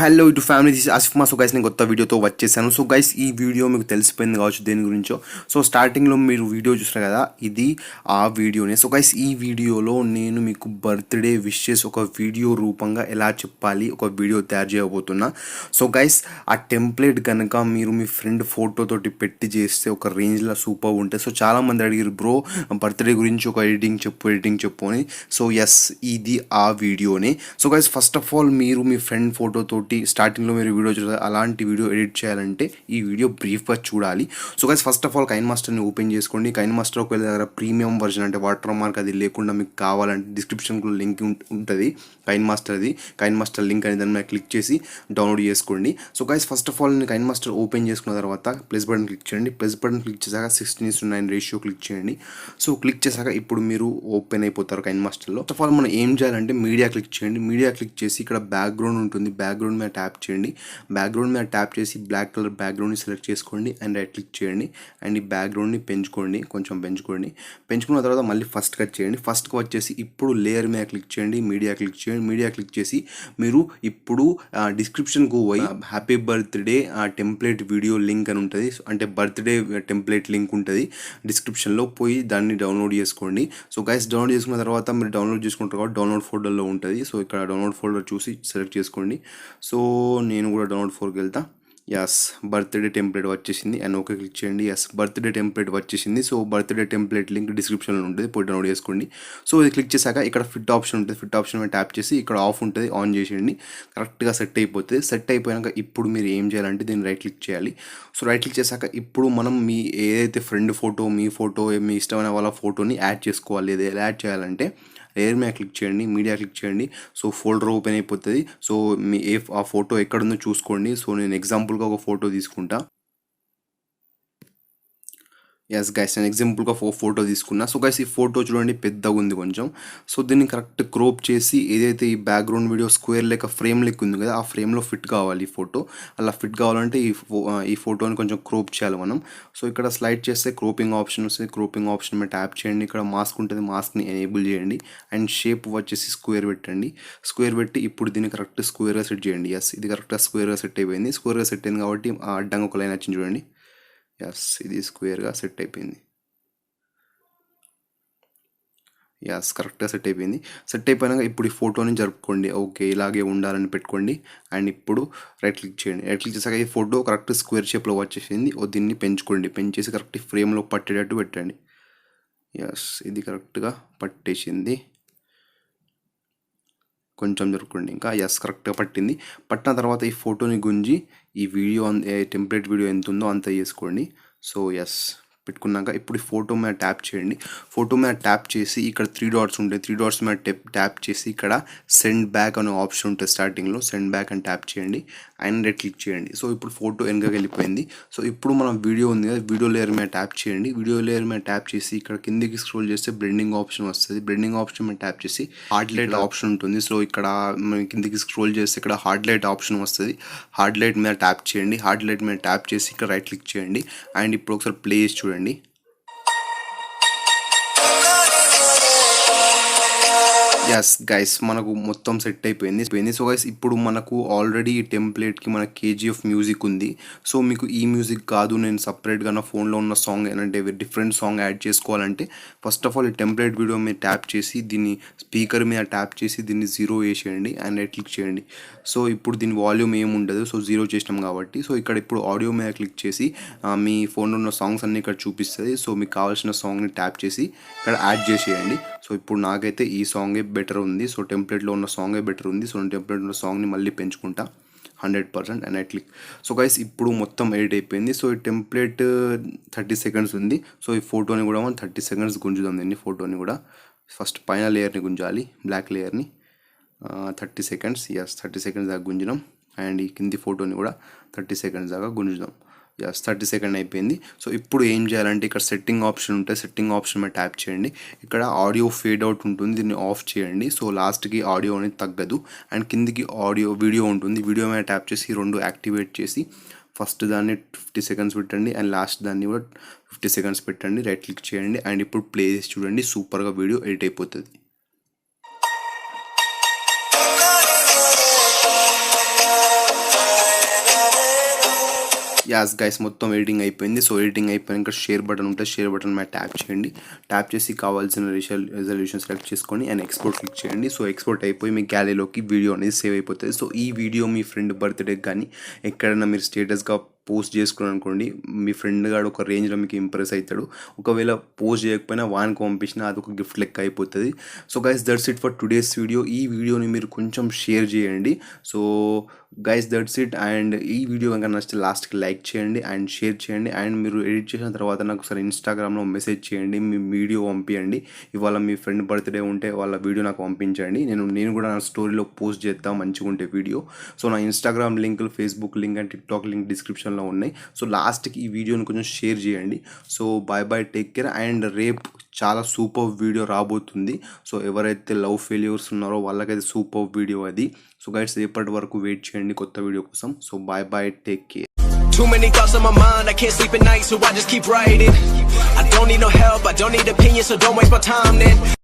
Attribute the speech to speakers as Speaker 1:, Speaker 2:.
Speaker 1: Hello ఇటు family this Asif మా. So guys నేను కొత్త వీడియోతో వచ్చేసాను. సో గైస్ ఈ వీడియో మీకు తెలిసిపోయింది కావచ్చు దేని గురించో. సో స్టార్టింగ్లో మీరు వీడియో చూసారు కదా, ఇది ఆ వీడియోనే. సో గైస్ ఈ వీడియోలో నేను మీకు బర్త్డే విషెస్ ఒక వీడియో రూపంగా ఎలా చెప్పాలి ఒక వీడియో తయారు చేయబోతున్నా. సో గైస్ ఆ టెంప్లెట్ కనుక మీరు మీ ఫ్రెండ్ ఫోటోతోటి పెట్టి చేస్తే ఒక రేంజ్లో సూపర్ ఉంటుంది. సో చాలామంది అడిగారు, బ్రో బర్త్డే గురించి ఒక ఎడిటింగ్ చెప్పు అని. సో ఎస్, ఇది ఆ వీడియోనే. So guys first of all మీరు మీ ఫ్రెండ్ ఫోటోతోటి స్టార్టింగ్లో మీరు వీడియో చూడాలి, అలాంటి వీడియో ఎడిట్ చేయాలంటే ఈ వీడియో బ్రీఫ్గా చూడాలి. So guys first of all కైన్మాస్టర్ని ఓపెన్ చేసుకోండి. కైన్మాస్టర్ ఒకవేళ దగ్గర ప్రీమియం వర్జన్ అంటే వాటర్ మార్క్ అది లేకుండా మీకు కావాలంటే డిస్క్రిప్షన్లో లింక్ ఉంటుంది కైన్మాస్టర్ది. కైన్మాస్టర్ లింక్ అనేది దాని మీద క్లిక్ చేసి డౌన్లోడ్ చేసుకోండి. So guys first of all నేను కైన్మాస్టర్ ఓపెన్ చేసుకున్న తర్వాత ప్లస్ బటన్ క్లిక్ చేయండి. ప్లస్ బటన్ క్లిక్ చేశాక 16:9 రేషియో క్లిక్ చేయండి. సో క్లిక్ చేశాక ఇప్పుడు మీరు ఓపెన్ అయిపోతారు కైన్మాస్టర్లో. ఫస్ట్ ఆఫ్ ఆల్ మనం ఏం చేయాలంటే మీడియా క్లిక్ చేయండి. మీడియా క్లిక్ చేసి ఇక్కడ బ్యాక్గ్రౌండ్ ఉంటుంది, బ్యాక్గ్రౌండ్ మీద ట్యాప్ చేయండి. బ్యాక్గ్రౌండ్ మీద ట్యాప్ చేసి బ్లాక్ కలర్ బ్యాక్గ్రౌండ్ని సెలెక్ట్ చేసుకోండి అండ్ రైట్ క్లిక్ చేయండి. అండ్ ఈ బ్యాక్గ్రౌండ్ని పెంచుకోండి, కొంచెం పెంచుకున్న తర్వాత మళ్ళీ ఫస్ట్ కట్ చేయండి. ఫస్ట్కి వచ్చేసి ఇప్పుడు లేయర్ మీద క్లిక్ చేయండి, మీడియా క్లిక్ చేయండి. మీడియా క్లిక్ చేసి మీరు ఇప్పుడు డిస్క్రిప్షన్కు పోయి happy birthday template video link అని ఉంటుంది, అంటే బర్త్డే టెంప్లెట్ లింక్ ఉంటుంది డిస్క్రిప్షన్లో, పోయి దాన్ని డౌన్లోడ్ చేసుకోండి. సో గైస్ డౌన్లోడ్ చేసుకున్న తర్వాత మీరు డౌన్లోడ్ చేసుకుంటారు కాబట్టి డౌన్లోడ్ ఫోల్డర్లో ఉంటుంది. సో ఇక్కడ డౌన్లోడ్ ఫోల్డర్ చూసి సెలెక్ట్ చేసుకోండి. సో నేను కూడా డౌన్లోడ్ ఫోర్కి వెళ్తా. ఎస్, బర్త్డే టెంప్లెట్ వచ్చేసింది అండ్ ఓకే క్లిక్ చేయండి. ఎస్, బర్త్డే టెంప్లెట్ వచ్చేసింది. సో బర్త్డే టెంప్లెట్ లింక్ డిస్క్రిప్షన్లో ఉంటుంది, పోయి డౌన్లోడ్ చేసుకోండి. సో ఇది క్లిక్ చేశాక ఇక్కడ ఫిట్ ఆప్షన్ ఉంటుంది, ఫిట్ ఆప్షన్ మీద ట్యాప్ చేసి ఇక్కడ ఆఫ్ ఉంటుంది, ఆన్ చేసేయండి. కరెక్ట్గా సెట్ అయిపోతుంది. సెట్ అయిపోయాక ఇప్పుడు మీరు ఏం చేయాలంటే దీన్ని రైట్ క్లిక్ చేయాలి. సో రైట్ క్లిక్ చేశాక ఇప్పుడు మనం మీ ఏదైతే ఫ్రెండ్ ఫోటో, మీ ఫోటో, మీ ఇష్టమైన వాళ్ళ ఫోటోని యాడ్ చేసుకోవాలి. ఇది ఎలా యాడ్ చేయాలంటే లేయర్ మీద క్లిక్ చేయండి, మీడియా క్లిక్ చేయండి. సో ఫోల్డర్ ఓపెన్ అయిపోతుంది. సో మీ ఆ ఫోటో ఎక్కడుందో చూసుకోండి. సో నేను ఎగ్జాంపుల్గా ఒక ఫోటో తీసుకుంటా. ఎస్ గైస్, నేను ఎగ్జాంపుల్గా ఫోటో తీసుకున్నా. సో గైస్ ఈ ఫోటో చూడండి పెద్దగా ఉంది కొంచెం. సో దీన్ని కరెక్ట్ క్రోప్ చేసి ఏదైతే ఈ బ్యాక్గ్రౌండ్ వీడియో స్క్వేర్ లెక్క ఫ్రేమ్ లెక్క ఉంది కదా, ఆ ఫ్రేమ్లో ఫిట్ కావాలి ఈ ఫోటో. అలా ఫిట్ కావాలంటే ఈ ఫోటోని కొంచెం క్రోప్ చేయాలి మనం. సో ఇక్కడ స్లైడ్ చేస్తే క్రోపింగ్ ఆప్షన్ వస్తుంది, క్రోపింగ్ ఆప్షన్ మీద ట్యాప్ చేయండి. ఇక్కడ మాస్క్ ఉంటుంది, మాస్క్ని ఎనేబుల్ చేయండి అండ్ షేప్ వచ్చేసి స్క్వేర్ పెట్టండి. స్క్వేర్ పెట్టి ఇప్పుడు దీన్ని కరెక్ట్ స్క్వేర్గా సెట్ చేయండి. ఎస్, ఇది కరెక్ట్గా స్క్వేర్గా సెట్ అయిపోయింది. స్క్వేర్గా సెట్ అయింది కాబట్టి అడ్డంగా ఒక లైన్ వచ్చింది చూడండి. ఎస్, ఇది స్క్వేర్గా సెట్ అయిపోయింది. ఎస్, కరెక్ట్గా సెట్ అయిపోయింది. సెట్ అయిపోయినాక ఇప్పుడు ఈ ఫోటోని జరుపుకోండి. ఓకే, ఇలాగే ఉండాలని పెట్టుకోండి. అండ్ ఇప్పుడు రైట్ క్లిక్ చేయండి. రైట్ క్లిక్ చేశాక ఈ ఫోటో కరెక్ట్ స్క్వేర్ షేప్లో వచ్చేసింది. దీన్ని పెంచుకోండి, పెంచేసి కరెక్ట్ ఫ్రేమ్లో పట్టేటట్టు పెట్టండి. ఎస్, ఇది కరెక్ట్గా పట్టేసింది. కొంచెం జరుపుకోండి ఇంకా. ఎస్, కరెక్ట్గా పట్టింది. పట్టిన తర్వాత ఈ ఫోటోని గుంజి ఈ వీడియో టెంప్లెట్ వీడియో ఎంత ఉందో అంత చేసుకోండి. సో ఎస్ పెట్టుకున్నాక ఇప్పుడు ఈ ఫోటో మీద ట్యాప్ చేయండి. ఫోటో మీద ట్యాప్ చేసి ఇక్కడ 3 డాట్స్ ఉంటాయి, 3 డాట్స్ మీద ట్యాప్ చేసి ఇక్కడ సెండ్ బ్యాక్ అనే ఆప్షన్ ఉంటుంది స్టార్టింగ్లో. సెండ్ బ్యాక్ అని ట్యాప్ చేయండి అండ్ రైట్ క్లిక్ చేయండి. సో ఇప్పుడు ఫోటో వెనకకి వెళ్ళిపోయింది. సో ఇప్పుడు మనం వీడియో ఉంది కదా, వీడియో లేయర్ మీద ట్యాప్ చేయండి. వీడియో లేయర్ మీద ట్యాప్ చేసి ఇక్కడ కిందికి స్క్రోల్ చేస్తే బ్లెండింగ్ ఆప్షన్ వస్తుంది. బ్లెండింగ్ ఆప్షన్ మీద ట్యాప్ చేసి హార్డ్ లైట్ ఆప్షన్ ఉంటుంది. సో ఇక్కడ మనం కిందికి స్క్రోల్ చేస్తే ఇక్కడ హార్డ్ లైట్ ఆప్షన్ వస్తుంది. హార్డ్ లైట్ మీద ట్యాప్ చేయండి. హార్డ్ లైట్ మీద ట్యాప్ చేసి ఇక్కడ రైట్ క్లిక్ చేయండి అండ్ ఇప్పుడు ఒకసారి ప్లే చేసి చూడండి. ఎస్ గైస్, మనకు మొత్తం సెట్ అయిపోయింది. సో గైస్ ఇప్పుడు మనకు ఆల్రెడీ ఈ టెంప్లెట్కి మన కేజీఎఫ్ మ్యూజిక్ ఉంది. సో మీకు ఈ మ్యూజిక్ కాదు, నేను సపరేట్గా నా ఫోన్లో ఉన్న సాంగ్ ఏంటంటే డిఫరెంట్ సాంగ్ యాడ్ చేసుకోవాలంటే ఫస్ట్ ఆఫ్ ఆల్ ఈ టెంప్లెట్ వీడియో మీద ట్యాప్ చేసి దీన్ని స్పీకర్ మీద ట్యాప్ చేసి దీన్ని 0 వేసేయండి అండ్ రైట్ క్లిక్ చేయండి. సో ఇప్పుడు దీని వాల్యూమ్ ఏమి ఉండదు, సో 0 చేసినాం కాబట్టి. సో ఇక్కడ ఇప్పుడు ఆడియో మీద క్లిక్ చేసి మీ ఫోన్లో ఉన్న సాంగ్స్ అన్నీ ఇక్కడ చూపిస్తుంది. సో మీకు కావాల్సిన సాంగ్ని ట్యాప్ చేసి ఇక్కడ యాడ్ చేసేయండి. సో ఇప్పుడు నాకైతే ఈ సాంగే బెటర్ ఉంది. సో టెంప్లెట్లో ఉన్న సాంగే బెటర్ ఉంది. సో నేను టెంప్లెట్లో ఉన్న సాంగ్ని మళ్ళీ పెంచుకుంటా 100% and I click. So guys ఇప్పుడు మొత్తం ఎడిట్ అయిపోయింది. సో ఈ టెంప్లెట్ 30 సెకండ్స్ ఉంది. సో ఈ ఫోటోని కూడా మనం 30 సెకండ్స్ గుంజుదాం. దీన్ని ఫోటోని కూడా ఫస్ట్ పైన లేయర్ని గుంజాలి, బ్లాక్ లేయర్ని 30 సెకండ్స్. ఎస్, 30 సెకండ్స్ దాకా గుంజుదాం అండ్ ఈ కింది ఫోటోని కూడా 30 సెకండ్స్ దాకా గుంజుదాం. ఎస్, 30 సెకండ్ అయిపోయింది. సో ఇప్పుడు ఏం చేయాలంటే ఇక్కడ సెట్టింగ్ ఆప్షన్ ఉంటుంది, సెట్టింగ్ ఆప్షన్ మీద ట్యాప్ చేయండి. ఇక్కడ ఆడియో ఫేడ్ అవుట్ ఉంటుంది, దీన్ని ఆఫ్ చేయండి. సో లాస్ట్కి ఆడియో అనేది తగ్గదు అండ్ కిందికి వీడియో ఉంటుంది. వీడియో మీద ట్యాప్ చేసి 2 యాక్టివేట్ చేసి ఫస్ట్ దాన్ని 50 సెకండ్స్ పెట్టండి అండ్ లాస్ట్ దాన్ని కూడా 50 సెకండ్స్ పెట్టండి. రైట్ క్లిక్ చేయండి అండ్ ఇప్పుడు ప్లే చేసి చూడండి, సూపర్గా వీడియో ఎడిట్ అయిపోతుంది. యాస్ గైస్ మొత్తం ఎడిటింగ్ అయిపోయింది. సో ఎడిటింగ్ అయిపోయాక షేర్ బటన్ ఉంటుంది, షేర్ బటన్ మీద ట్యాప్ చేయండి. ట్యాప్ చేసి కావాల్సిన రెజల్యూషన్ సెలెక్ట్ చేసుకొని అండ్ ఎక్స్పోర్ట్ క్లిక్ చేయండి. సో ఎక్స్పోర్ట్ అయిపోయి మీ గ్యాలరీలోకి వీడియో అనేది సేవ్ అయిపోతుంది. సో ఈ వీడియో మీ ఫ్రెండ్ బర్త్డేకి కానీ ఎక్కడైనా మీరు స్టేటస్గా పోస్ట్ చేసుకున్నాను అనుకోండి, మీ ఫ్రెండ్ గాడు ఒక రేంజ్లో మీకు ఇంప్రెస్ అవుతాడు. ఒకవేళ పోస్ట్ చేయకపోయినా వానికి పంపించినా అది ఒక గిఫ్ట్ లెక్క అయిపోతుంది. So guys that's it for today's video. ఈ వీడియోని మీరు కొంచెం షేర్ చేయండి. So guys that's it. And ఈ వీడియో కనుక నచ్చితే లాస్ట్కి లైక్ చేయండి అండ్ షేర్ చేయండి. అండ్ మీరు ఎడిట్ చేసిన తర్వాత నాకు ఒకసారి ఇన్స్టాగ్రామ్లో మెసేజ్ చేయండి, మీ వీడియో పంపించండి. ఇవాళ మీ ఫ్రెండ్ బర్త్డే ఉంటే వాళ్ళ వీడియో నాకు పంపించండి. నేను కూడా నా స్టోరీలో పోస్ట్ చేద్దాం మంచిగా ఉంటే వీడియో. సో నా ఇన్స్టాగ్రామ్ లింకులు, Facebook link and TikTok link డిస్క్రిప్షన్లో ఉన్నాయి. సో లాస్ట్కి ఈ వీడియోని కొంచెం షేర్ చేయండి. So bye bye, take care. And రేపు చాలా సూపర్ వీడియో రాబోతుంది. సో ఎవరైతే లవ్ ఫెయిల్యూర్స్ ఉన్నారో వాళ్ళకైతే సూపర్ వీడియో అది. సో గైడ్స్ రేపటి వరకు వెయిట్ చేయండి కొత్త వీడియో కోసం. So bye bye, take care.
Speaker 2: Too many thoughts on my mind, I can't sleep at night, so I just keep writing. I don't need no help, I don't need opinions, so don't waste my time then.